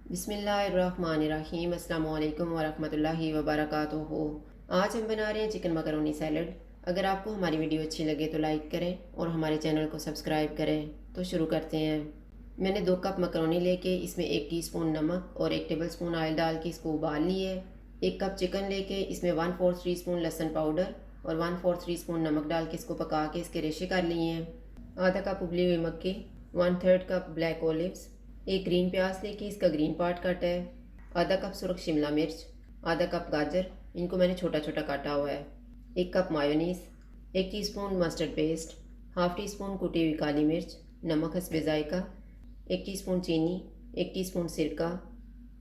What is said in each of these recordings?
बिस्मिल्लाहिर्रहमानिर्रहीम अस्सलामुअलैकुम वरहमतुल्लाहि वबरकातुहू। आज हम बना रहे हैं चिकन मकरोनी सैलड। अगर आपको हमारी वीडियो अच्छी लगे तो लाइक करें और हमारे चैनल को सब्सक्राइब करें। तो शुरू करते हैं। मैंने 2 कप मकरोनी लेके इसमें 1 टीस्पून नमक और 1 टेबलस्पून ऑयल डाल के इसको उबाल लिए। 1 कप चिकन लेके इसमें 1/4 टीस्पून लहसुन पाउडर और 1/4 टीस्पून नमक डाल के इसको पका के इसके रेशे कर लिए हैं। आधा कप उबली हुई मक्की, 1/3 कप ब्लैक ओलिव्स, 1 ग्रीन प्याज लेके इसका ग्रीन पार्ट काटा है, आधा कप सुरख शिमला मिर्च, आधा कप गाजर, इनको मैंने छोटा छोटा काटा हुआ है, 1 cup mayonnaise, 1 teaspoon mustard paste, half tea spoon कुटी हुई काली मिर्च, नमक हस्बे जायका, 1 टीस्पून चीनी, 1 टीस्पून सिरका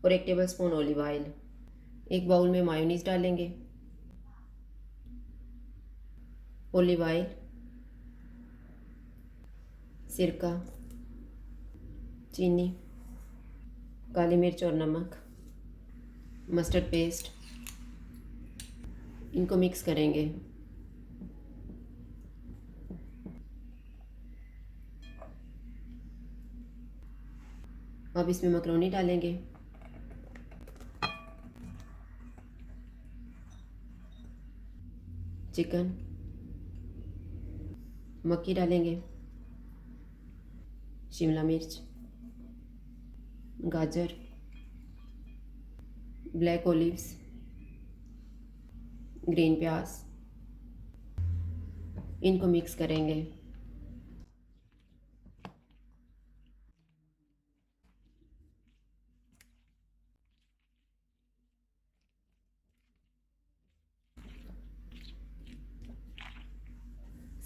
और 1 टेबलस्पून ऑलिव ऑयल। एक बाउल में मायोनीस डालेंगे, ऑलिव ऑयल, सिरका, चीनी, काली मिर्च और नमक, मस्टर्ड पेस्ट, इनको मिक्स करेंगे। अब इसमें मकरोनी डालेंगे, चिकन, मक्की डालेंगे, शिमला मिर्च, गाजर, ब्लैक ओलिव्स, ग्रीन प्याज, इनको मिक्स करेंगे।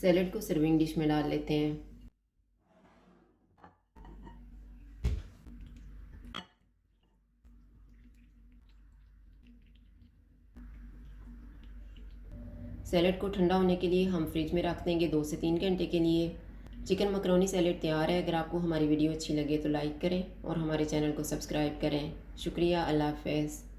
सैलेड को सर्विंग डिश में डाल लेते हैं। सैलड को ठंडा होने के लिए हम फ्रिज में रख देंगे 2 से 3 घंटे के लिए। चिकन मकरोनी सैलड तैयार है। अगर आपको हमारी वीडियो अच्छी लगे तो लाइक करें और हमारे चैनल को सब्सक्राइब करें। शुक्रिया। अल्लाह हाफ़िज़।